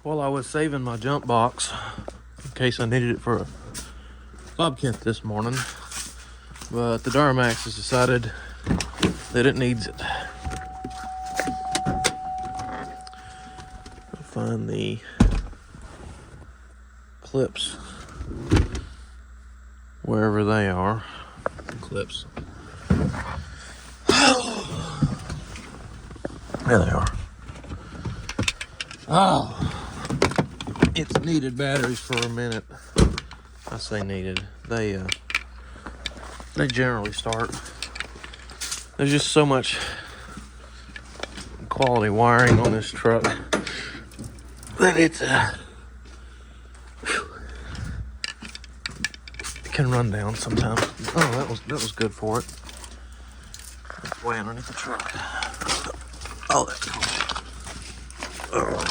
Well, I was saving my jump box in case I needed it for a bobcat this morning, but the Duramax has decided that it needs it. I'll find the clips wherever they are. Clips. There they are. Oh, it's needed batteries for a minute. I say needed. They generally start. There's just so much quality wiring on this truck that it can run down sometimes. Oh, that was good for it. It's way underneath the truck. Oh, that's cool. Oh.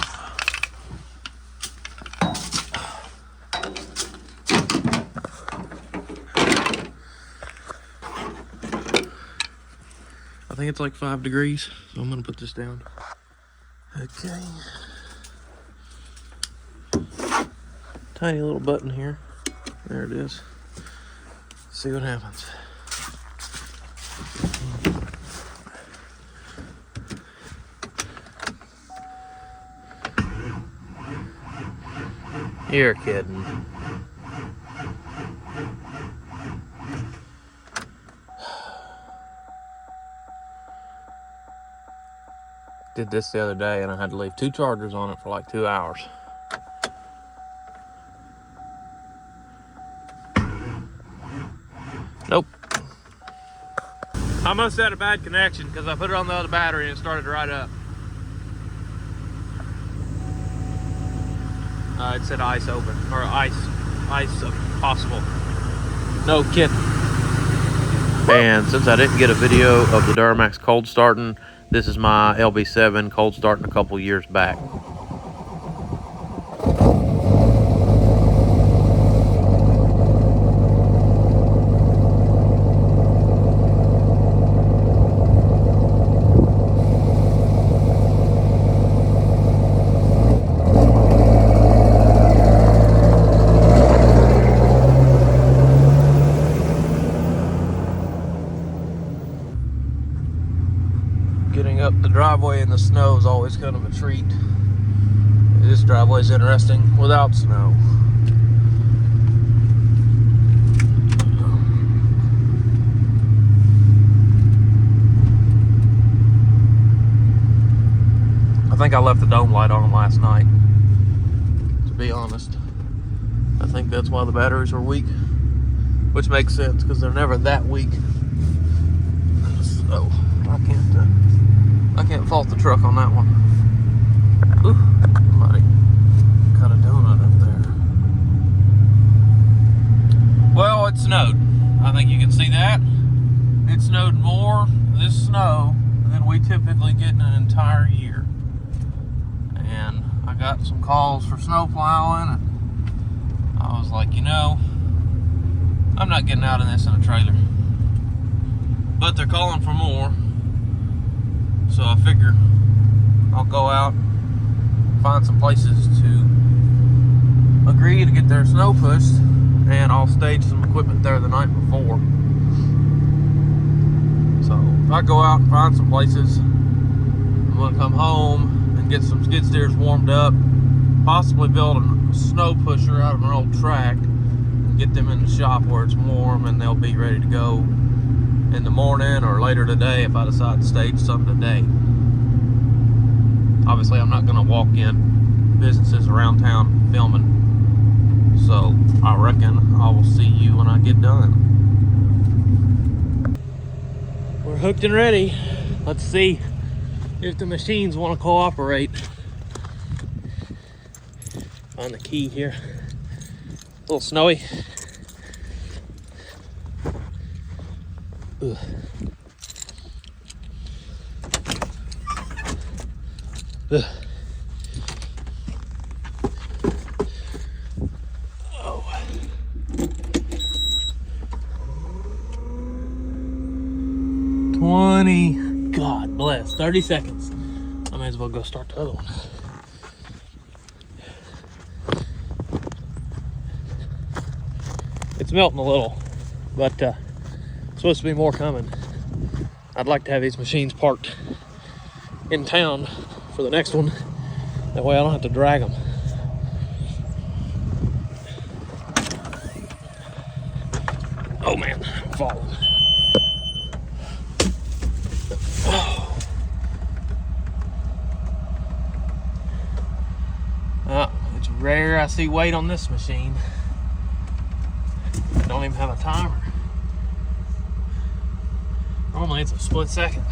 I think it's like 5 degrees, so I'm gonna put this down. Okay. Tiny little button here. There it is. See what happens. You're kidding. Did this the other day and I had to leave 2 chargers on it for like 2 hours. Nope. I must have had a bad connection because I put it on the other battery and it started right up. It said ice open, or ice possible. No kidding. And since I didn't get a video of the Duramax cold starting, this is my LB7 cold starting a couple years back. Getting up the driveway in the snow is always kind of a treat. This driveway is interesting without snow. I think I left the dome light on last night, to be honest. I think that's why the batteries are weak, which makes sense because they're never that weak. So I can't fault the truck on that one. Ooh, somebody got a donut up there. Well, it snowed. I think you can see that. It snowed more this snow than we typically get in an entire year. And I got some calls for snow plowing, and I was like, you know, I'm not getting out of this in a trailer. But they're calling for more. So I figure I'll go out, find some places to agree to get their snow pushed, and I'll stage some equipment there the night before. So if I go out and find some places, I'm gonna come home and get some skid steers warmed up, possibly build a snow pusher out of an old track, and get them in the shop where it's warm and they'll be ready to go in the morning or later today if I decide to stage something today. Obviously, I'm not going to walk in businesses around town filming, so I reckon I will see you when I get done. We're hooked and ready. Let's see if the machines want to cooperate. Find the key here. A little snowy. Ugh. Ugh. Oh. 20. God bless. 30 seconds. I may as well go start the other one. It's melting a little, but supposed to be more coming. I'd like to have these machines parked in town for the next one. That way I don't have to drag them. Oh man, I'm falling. Oh. It's rare I see weight on this machine. I don't even have a timer. Normally it's a split second.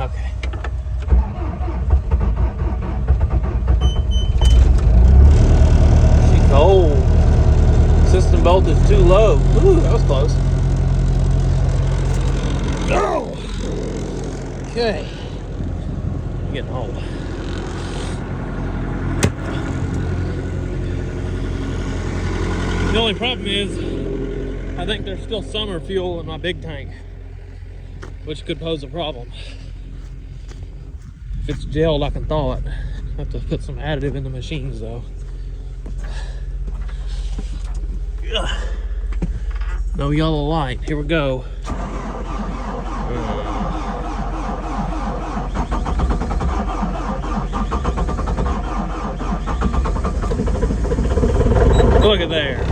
Okay. She's cold. System voltage too low. Ooh, that was close. Oh! Okay. I'm getting old. The only problem is, I think there's still summer fuel in my big tank, which could pose a problem. If it's gelled, I can thaw it. I have to put some additive in the machines though. No yellow light. Here we go. Look at there.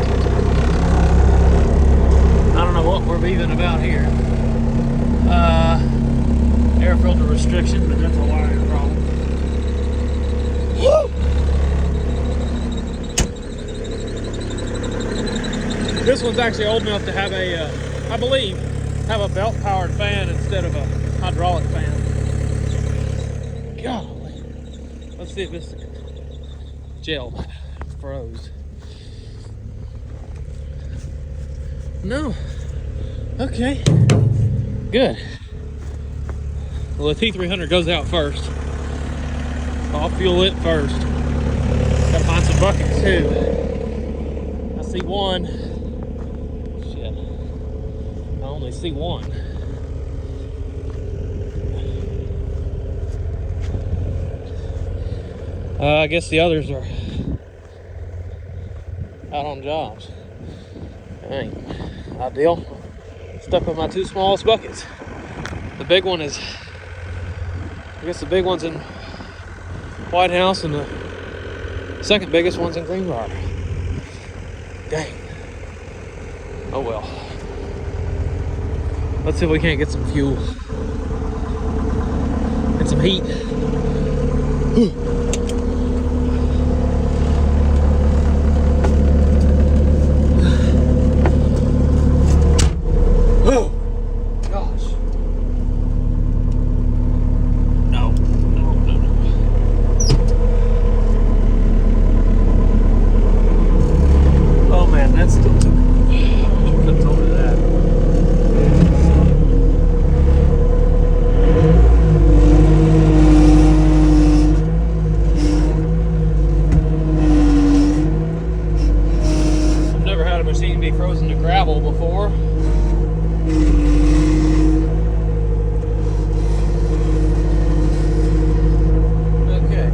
I don't know what we're beaving about here. Air filter restriction, but that's a wiring problem. Woo! This one's actually old enough to have a, I believe, have a belt-powered fan instead of a hydraulic fan. Golly. Let's see if this gel froze. No. Okay. Good. Well, the T300 goes out first. I'll fuel it first. Gotta find some buckets too. I see one. Shit. I only see one. I guess the others are out on jobs. Ain't ideal. Stuck with my two smallest buckets. The big one is, I guess the big one's in White House and the second biggest one's in Greenbrier. Dang. Oh well. Let's see if we can't get some fuel and some heat. Frozen to gravel before. Okay.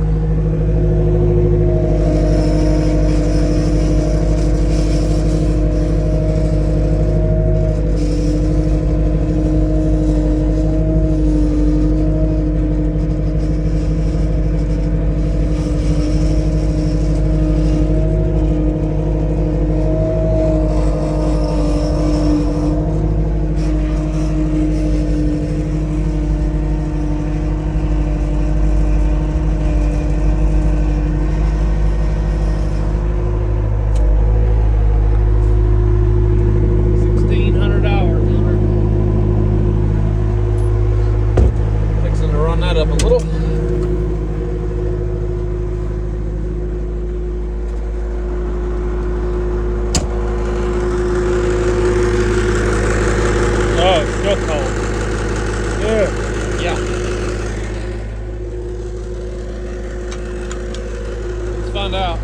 Up a little. Oh, it's still cold. Yeah. Let's find out.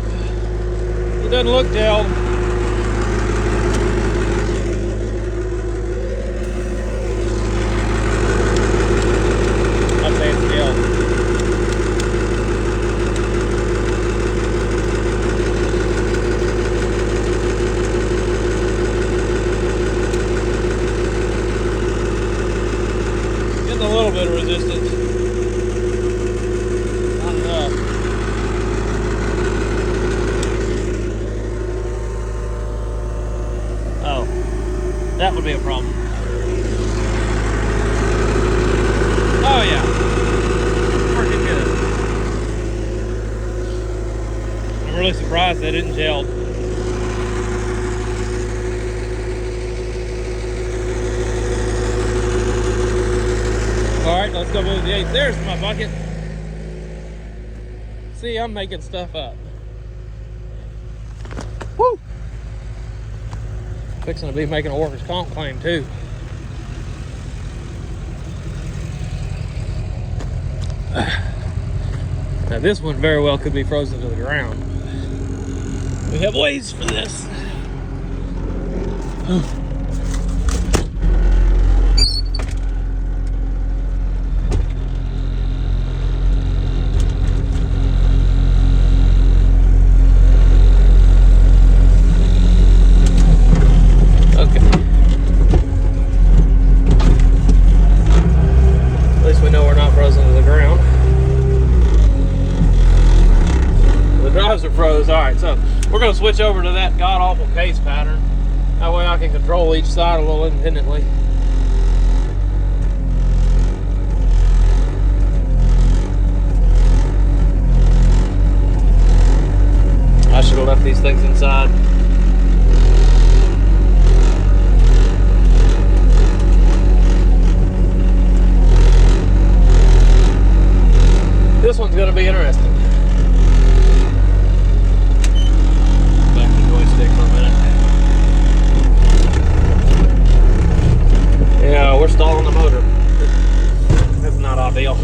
It doesn't look gelled. distance. Not enough. Oh, that would be a problem. Oh yeah, working good. I'm really surprised they didn't gel. All right, let's go move the 8. There's my bucket. See, I'm making stuff up. Woo! Fixing to be making a workers' comp claim too. Now this one very well could be frozen to the ground. We have ways for this. Alright, so we're going to switch over to that god-awful case pattern. That way I can control each side a little independently. I should have left these things inside. This one's going to be interesting. Yeah, we're stalling the motor. That's not ideal.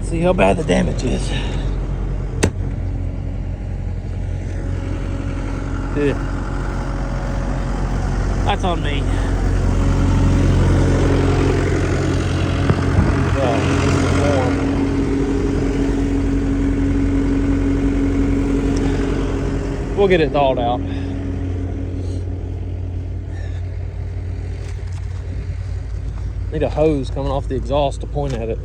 See how bad the damage is. Yeah. That's on me. We'll get it thawed out. Need a hose coming off the exhaust to point at it.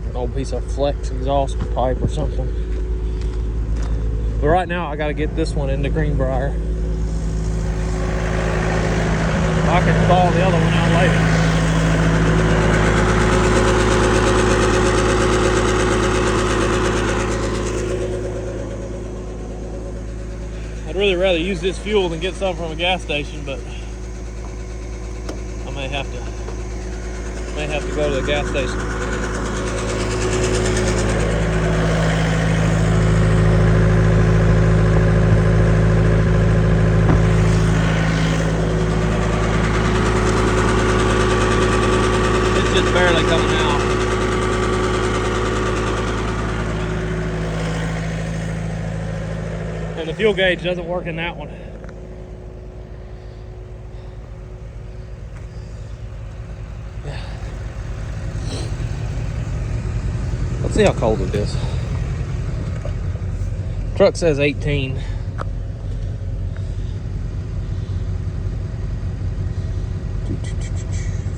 An old piece of flex exhaust pipe or something. But right now I gotta get this one into Greenbrier. I can thaw the other one out later. I'd really rather use this fuel than get some from a gas station, but I may have to go to the gas station. It's just barely coming out. And the fuel gauge doesn't work in that one. Yeah. Let's see how cold it is. Truck says 18.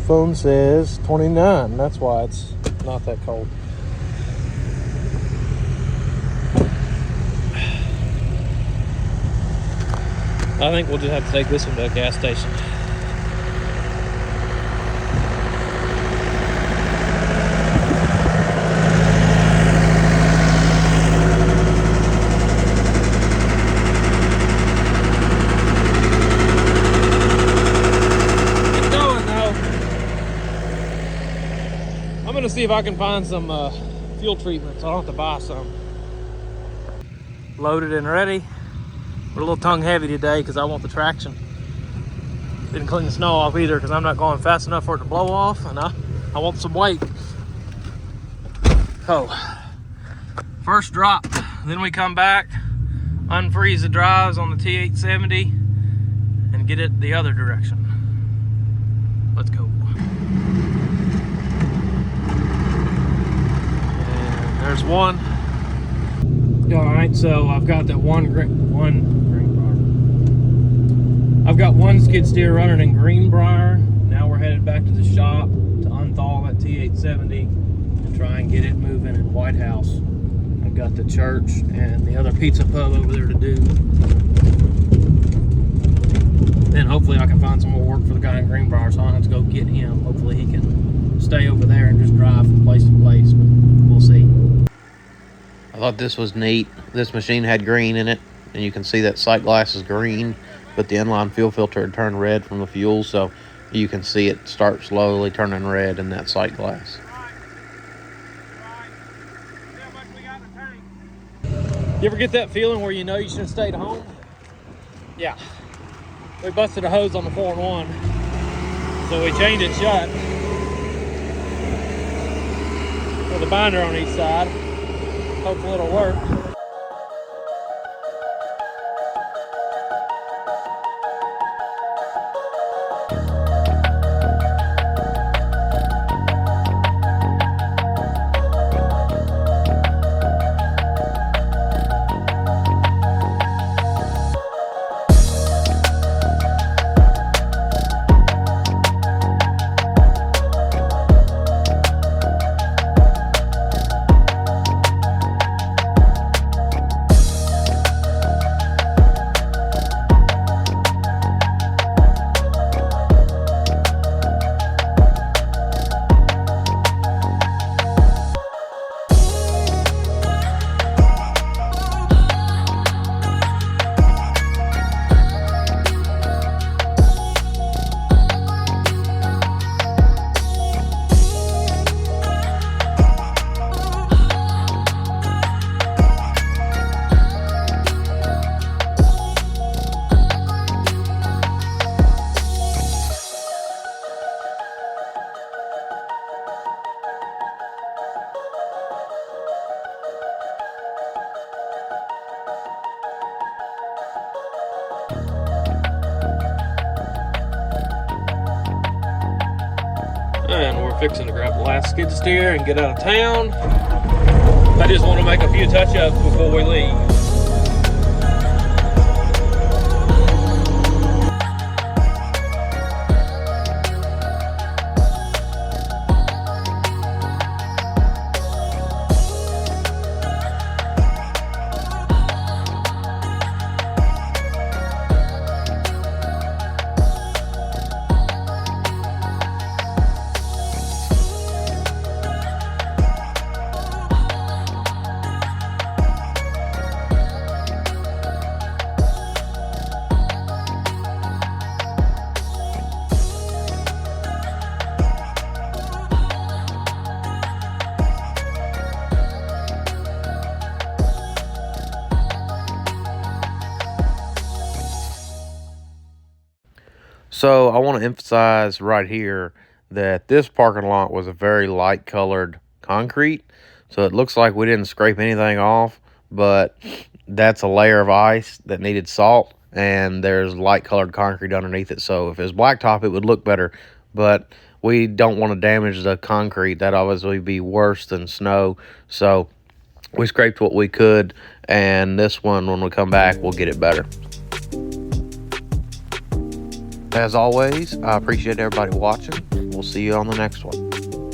Phone says 29. That's why it's not that cold. I think we'll just have to take this one to a gas station. It's going though. I'm gonna see if I can find some fuel treatment so I don't have to buy some. Loaded and ready. We're a little tongue heavy today because I want the traction. Didn't clean the snow off either because I'm not going fast enough for it to blow off, and I want some weight. So, first drop, then we come back, unfreeze the drives on the T870, and get it the other direction. Let's go. And there's one. All right, so I've got that one Greenbrier. got one skid steer running in Greenbrier. Now we're headed back to the shop to unthaw that T870 and try and get it moving in White House. I've got the church and the other pizza pub over there to do. Then hopefully I can find some more work for the guy in Greenbrier, so I don't have to go get him. Hopefully he can stay over there and just drive from place to place, but we'll see. I thought this was neat. This machine had green in it, and you can see that sight glass is green, but the inline fuel filter had turned red from the fuel, so you can see it start slowly turning red in that sight glass. You ever get that feeling where you know you should have stayed home? Yeah. We busted a hose on the 4-in-1, so we chained it shut with a binder on each side. Hopefully it'll work. And we're fixing to grab the last skid steer and get out of town. I just want to make a few touch-ups before we leave. So I want to emphasize right here that this parking lot was a very light colored concrete. So it looks like we didn't scrape anything off, but that's a layer of ice that needed salt, and there's light colored concrete underneath it. So if it was blacktop, it would look better, but we don't want to damage the concrete. That'd obviously be worse than snow. So we scraped what we could, and this one, when we come back, we'll get it better. As always, I appreciate everybody watching. We'll see you on the next one.